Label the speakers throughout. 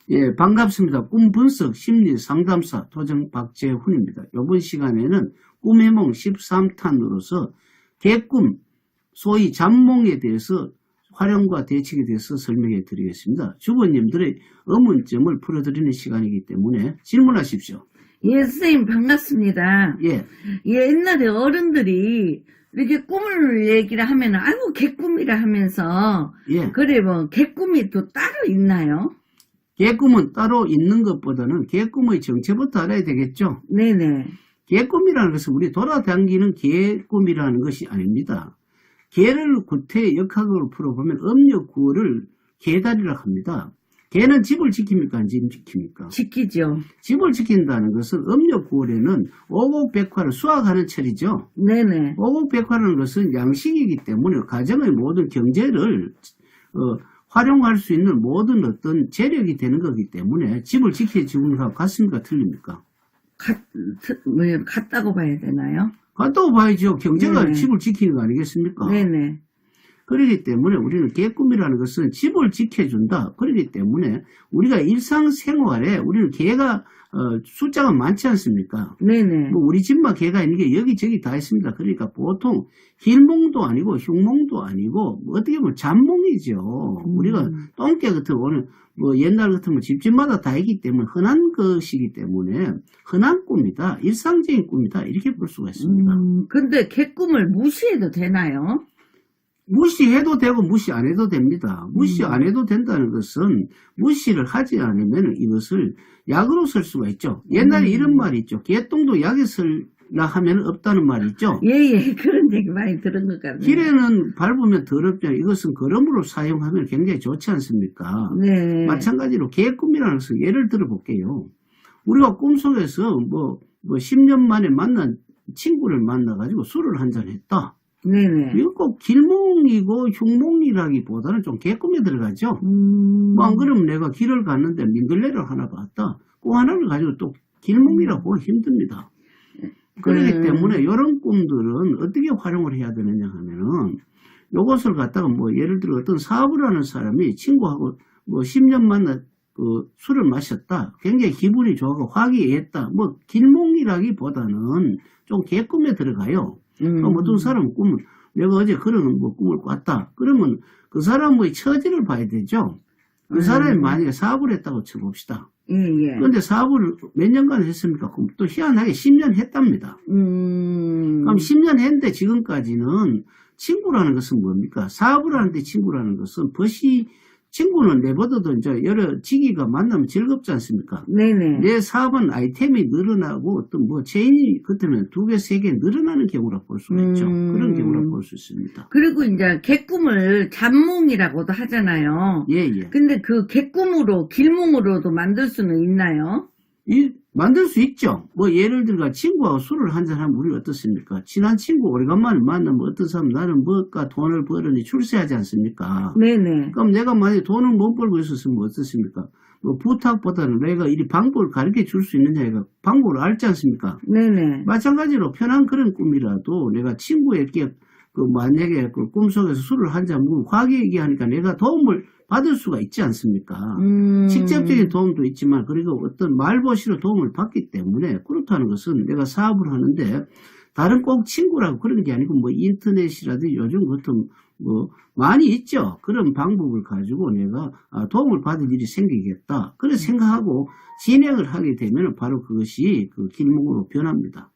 Speaker 1: 예, 반갑습니다. 꿈 분석 심리 상담사 도정 박재훈입니다. 이번 시간에는 꿈해몽 13탄으로서 개꿈, 소위 잠몽에 대해서 활용과 대책에 대해서 설명해 드리겠습니다. 주부님들의 의문점을 풀어드리는 시간이기 때문에 질문하십시오.
Speaker 2: 예, 선생님 반갑습니다.
Speaker 1: 예,
Speaker 2: 옛날에 어른들이 이렇게 꿈을 얘기를 하면 아이고 개꿈이라 하면서
Speaker 1: 예.
Speaker 2: 그래 뭐 개꿈이 또 따로 있나요?
Speaker 1: 개꿈은 따로 있는 것보다는 개꿈의 정체부터 알아야 되겠죠.
Speaker 2: 네네.
Speaker 1: 개꿈이라는 것은 우리 돌아다니는 개꿈이라는 것이 아닙니다. 개를 구태의 역학으로 풀어보면 음력구어를 개다리라고 합니다. 개는 집을 지킵니까? 안 지킵니까?
Speaker 2: 지키죠.
Speaker 1: 집을 지킨다는 것은 음력구월에는 오곡백화를 수확하는 철이죠.
Speaker 2: 네네.
Speaker 1: 오곡백화라는 것은 양식이기 때문에 가정의 모든 경제를 활용할 수 있는 모든 어떤 재력이 되는 거기 때문에 집을 지켜주는 것 같습니까? 틀립니까?
Speaker 2: 같다고 봐야 되나요?
Speaker 1: 같다고 봐야죠. 경제가
Speaker 2: 네네.
Speaker 1: 집을 지키는 거 아니겠습니까?
Speaker 2: 네네.
Speaker 1: 그렇기 때문에 우리는 개꿈이라는 것은 집을 지켜준다. 그렇기 때문에 우리가 일상생활에 우리는 개가 숫자가 많지 않습니까?
Speaker 2: 네네.
Speaker 1: 뭐 우리 집만 개가 있는 게 여기저기 다 있습니다. 그러니까 보통 길몽도 아니고 흉몽도 아니고 어떻게 보면 잠몽이죠. 우리가 똥개 같은 거는 뭐 옛날 같으면 집집마다 다 있기 때문에 흔한 것이기 때문에 흔한 꿈이다. 일상적인 꿈이다. 이렇게 볼 수가 있습니다.
Speaker 2: 근데 개꿈을 무시해도 되나요?
Speaker 1: 무시해도 되고 무시 안 해도 됩니다. 무시 안 해도 된다는 것은 무시를 하지 않으면 이것을 약으로 쓸 수가 있죠. 옛날에 이런 말이 있죠. 개똥도 약에 쓸라 하면 없다는 말이 있죠.
Speaker 2: 예예. 그런 얘기 많이 들은 것 같네요.
Speaker 1: 길에는 밟으면 더럽잖아요. 이것은 걸음으로 사용하면 굉장히 좋지 않습니까?
Speaker 2: 네.
Speaker 1: 마찬가지로 개꿈이라는 것은 예를 들어 볼게요. 우리가 꿈속에서 뭐 10년 만에 만난 친구를 만나가지고 술을 한잔 했다.
Speaker 2: 네네.
Speaker 1: 이거 꼭 길몽이고 흉몽이라기보다는 좀 개꿈에 들어가죠. 뭐 안 그러면 내가 길을 갔는데 민들레를 하나 봤다. 그 하나를 가지고 또 길몽이라고 보기 힘듭니다. 그렇기 때문에 이런 꿈들은 어떻게 활용을 해야 되느냐 하면은 요것을 갖다가 뭐 예를 들어 어떤 사업을 하는 사람이 친구하고 뭐 10년 만나 술을 마셨다. 굉장히 기분이 좋아서 화기애애했다. 뭐 길몽이라기보다는 좀 개꿈에 들어가요. 어떤 사람은 꿈을 내가 어제 그런 뭐 꿈을 꿨다. 그러면 그 사람의 처지를 봐야 되죠. 그 사람이 만약에 사업을 했다고 쳐봅시다.
Speaker 2: 예.
Speaker 1: 그런데 사업을 몇 년간 했습니까? 그럼 또 희한하게 10년 했답니다. 그럼 10년 했는데 지금까지는 친구라는 것은 뭡니까? 사업을 하는데 친구라는 것은 친구는 내버려도 이제 여러 직위가 만나면 즐겁지 않습니까?
Speaker 2: 네네.
Speaker 1: 내 사업은 아이템이 늘어나고 어떤 뭐 체인이 그때면 2개, 3개 늘어나는 경우라 볼 수가 있죠. 그런 경우라 볼 수 있습니다.
Speaker 2: 그리고 이제 개꿈을 잠몽이라고도 하잖아요.
Speaker 1: 예.
Speaker 2: 근데 그 개꿈으로 길몽으로도 만들 수는 있나요?
Speaker 1: 만들 수 있죠. 뭐 예를 들어 친구하고 술을 한잔하면 우리 어떻습니까? 친한 친구 오래간만에 만나면 어떤 사람 나는 뭐가 돈을 벌으니 출세하지 않습니까?
Speaker 2: 네네.
Speaker 1: 그럼 내가 만약에 돈을 못 벌고 있었으면 어떻습니까? 뭐 부탁보다는 내가 이 방법을 가르쳐 줄 수 있느냐가 방법을 알지 않습니까?
Speaker 2: 네네.
Speaker 1: 마찬가지로 편한 그런 꿈이라도 내가 친구에게 만약에 꿈속에서 술을 한잔 먹으면 화기애애하니까 내가 도움을 받을 수가 있지 않습니까? 직접적인 도움도 있지만 그리고 어떤 말보시로 도움을 받기 때문에 그렇다는 것은 내가 사업을 하는데 다른 꼭 친구라고 그런 게 아니고 뭐 인터넷이라든지 요즘 같은 뭐 많이 있죠. 그런 방법을 가지고 내가 도움을 받을 일이 생기겠다. 그래 생각하고 진행을 하게 되면 바로 그것이 그 길몽으로 변합니다.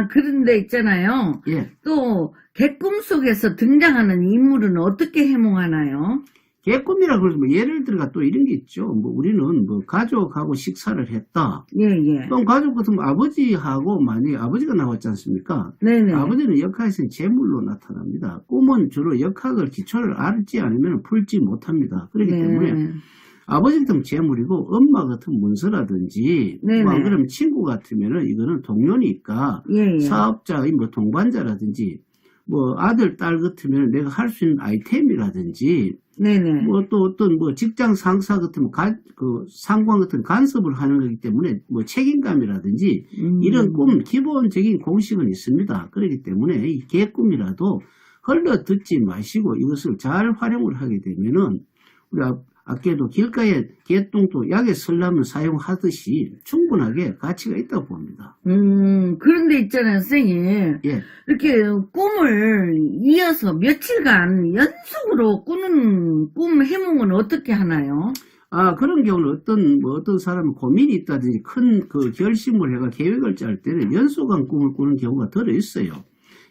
Speaker 2: 그런데 있잖아요.
Speaker 1: 예.
Speaker 2: 또 개꿈 속에서 등장하는 인물은 어떻게 해몽하나요?
Speaker 1: 개꿈이라 그러면 뭐 예를 들어가 또 이런 게 있죠. 뭐 우리는 뭐 가족하고 식사를 했다.
Speaker 2: 예.
Speaker 1: 그럼 가족 같으면 아버지하고 만약에 아버지가 나왔지 않습니까?
Speaker 2: 네네.
Speaker 1: 아버지는 역학에서는 재물로 나타납니다. 꿈은 주로 역학을 기초를 알지 않으면 풀지 못합니다. 그렇기 때문에 아버지 같으면 재물이고 엄마 같으면 문서라든지 뭐 안 그러면 친구 같으면 이거는 동료니까 사업자의 뭐 동반자라든지 뭐 아들 딸 같으면 내가 할 수 있는 아이템이라든지
Speaker 2: 네네.
Speaker 1: 뭐 또 어떤 뭐 직장 상사 같으면 상관 같은 간섭을 하는 거기 때문에 뭐 책임감이라든지 이런 꿈 기본적인 공식은 있습니다. 그렇기 때문에 이 개꿈이라도 흘러 듣지 마시고 이것을 잘 활용을 하게 되면은 우리 아껴도 길가에 개똥도 약에 설라면 사용하듯이 충분하게 가치가 있다고 봅니다.
Speaker 2: 그런데 있잖아요, 선생님.
Speaker 1: 예.
Speaker 2: 이렇게 꿈을 이어서 며칠간 연속으로 꾸는 꿈 해몽은 어떻게 하나요?
Speaker 1: 그런 경우는 어떤 사람은 고민이 있다든지 큰 그 결심을 해가 계획을 짤 때는 연속한 꿈을 꾸는 경우가 덜어 있어요.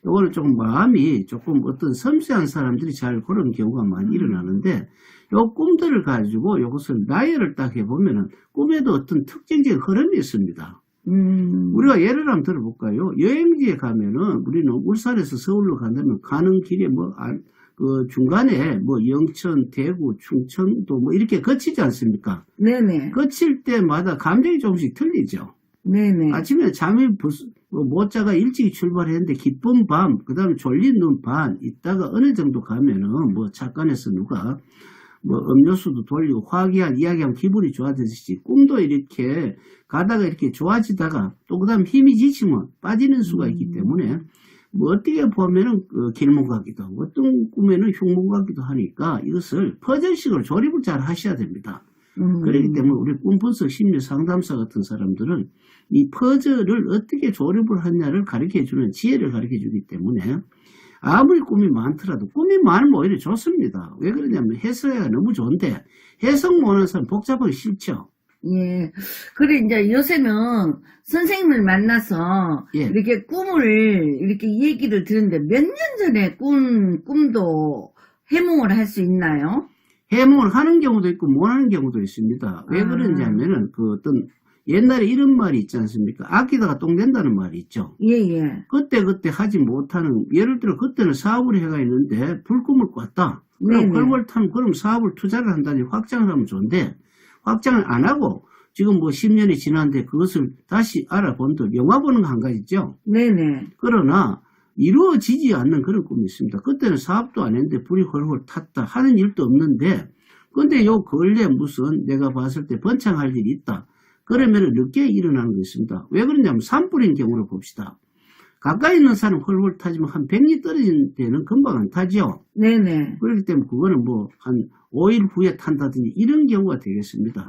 Speaker 1: 이거는 조금 마음이 조금 어떤 섬세한 사람들이 잘 그런 경우가 많이 일어나는데, 요 꿈들을 가지고 이것을 나열을 딱 해보면은 꿈에도 어떤 특징적인 흐름이 있습니다. 우리가 예를 한번 들어볼까요? 여행지에 가면은 우리는 울산에서 서울로 간다면 가는 길에 그 중간에 영천, 대구, 충청도 이렇게 거치지 않습니까?
Speaker 2: 네네.
Speaker 1: 거칠 때마다 감정이 조금씩 틀리죠.
Speaker 2: 네네.
Speaker 1: 아침에 잠이 못 자가 일찍 출발했는데 기쁜 밤, 그 다음에 졸린 눈 반, 있다가 어느 정도 가면은 착간에서 누가 음료수도 돌리고 화기한 이야기하면 기분이 좋아지듯이 꿈도 이렇게 가다가 이렇게 좋아지다가 또 그 다음 힘이 지치면 빠지는 수가 있기 때문에 어떻게 보면은 길몽 같기도 하고 어떤 꿈에는 흉몽 같기도 하니까 이것을 퍼즐식으로 조립을 잘 하셔야 됩니다. 그렇기 때문에 우리 꿈분석 심리 상담사 같은 사람들은 이 퍼즐을 어떻게 조립을 하냐를 가르쳐주는 지혜를 가르쳐주기 때문에 아무리 꿈이 많더라도 꿈이 많으면 오히려 좋습니다. 왜 그러냐면 해석이 너무 좋은데 해석 못하는 사람 복잡하기 싫죠.
Speaker 2: 예. 그래, 이제 요새는 선생님을 만나서
Speaker 1: 예.
Speaker 2: 이렇게 꿈을 이렇게 얘기를 듣는데 몇 년 전에 꿈도 해몽을 할 수 있나요?
Speaker 1: 해몽을 하는 경우도 있고 못하는 경우도 있습니다. 왜 그러냐면은 어떤 옛날에 이런 말이 있지 않습니까? 아끼다가 똥 된다는 말이 있죠.
Speaker 2: 예예.
Speaker 1: 그때 하지 못하는, 예를 들어 그때는 사업을 해가 있는데 불꿈을 꿨다. 그럼 헐벌 타면 그럼 사업을 투자를 한다니 확장을 하면 좋은데 확장을 안 하고 지금 10년이 지났는데 그것을 다시 알아본들 영화 보는 거 한 가지죠.
Speaker 2: 네네.
Speaker 1: 그러나 이루어지지 않는 그런 꿈이 있습니다. 그때는 사업도 안 했는데 불이 헐헐 탔다. 하는 일도 없는데 근데 요 근래 무슨 내가 봤을 때 번창할 일이 있다. 그러면 늦게 일어나는 게 있습니다. 왜 그러냐면 산불인 경우를 봅시다. 가까이 있는 사람 헐헐 타지만 한 100리 떨어진 데는 금방 안 타죠.
Speaker 2: 네네.
Speaker 1: 그렇기 때문에 그거는 한 5일 후에 탄다든지 이런 경우가 되겠습니다.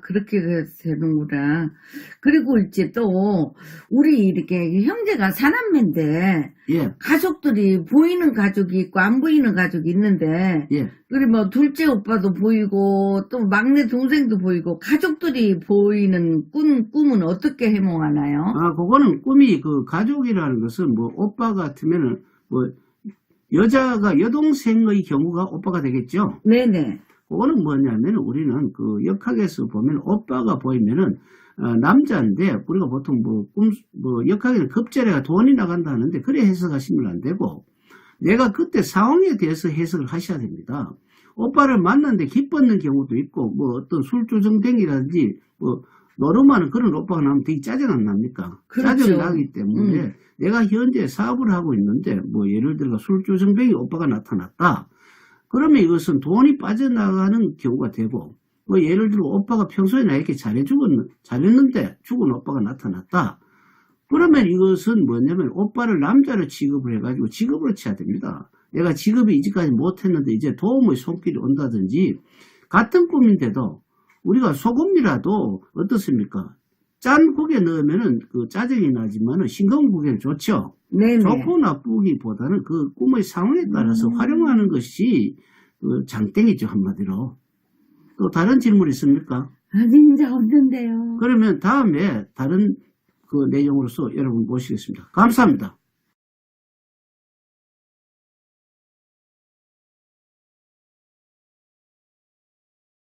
Speaker 2: 그렇게 되는구나. 그리고 이제 또 우리 이렇게 형제가 사남매인데
Speaker 1: 예.
Speaker 2: 가족들이 보이는 가족이 있고 안 보이는 가족이 있는데
Speaker 1: 예.
Speaker 2: 그리고 둘째 오빠도 보이고 또 막내 동생도 보이고 가족들이 보이는 꿈은 어떻게 해몽하나요?
Speaker 1: 그거는 꿈이 가족이라는 것은 오빠 같으면은 여자가 여동생의 경우가 오빠가 되겠죠.
Speaker 2: 네네.
Speaker 1: 그거는 뭐냐면 우리는 역학에서 보면 오빠가 보이면은 남자인데 우리가 보통 역학에는 급제래가 돈이 나간다 하는데 그래 해석하시면 안 되고 내가 그때 상황에 대해서 해석을 하셔야 됩니다. 오빠를 만났는데 기뻤는 경우도 있고 어떤 술주정뱅이라든지 노름하는 그런 오빠가 나오면 되게 짜증 안 납니까?
Speaker 2: 그렇죠.
Speaker 1: 짜증 나기 때문에 내가 현재 사업을 하고 있는데 예를 들어 술주정뱅이 오빠가 나타났다. 그러면 이것은 돈이 빠져나가는 경우가 되고 예를 들어 오빠가 평소에 나에게 잘했는데 죽은 오빠가 나타났다. 그러면 이것은 뭐냐면 오빠를 남자로 취급을 해가지고 직업으로 쳐야 됩니다. 내가 직업이 이제까지 못했는데 이제 도움의 손길이 온다든지 같은 꿈인데도 우리가 소금이라도 어떻습니까? 짠 국에 넣으면은 짜증이 나지만은 싱거운 국에는 좋죠.
Speaker 2: 네네.
Speaker 1: 좋고 나쁘기보다는 그 꿈의 상황에 따라서 활용하는 것이 장땡이죠, 한마디로. 또 다른 질문 있습니까?
Speaker 2: 진짜 없는데요.
Speaker 1: 그러면 다음에 다른 내용으로서 여러분 모시겠습니다. 감사합니다.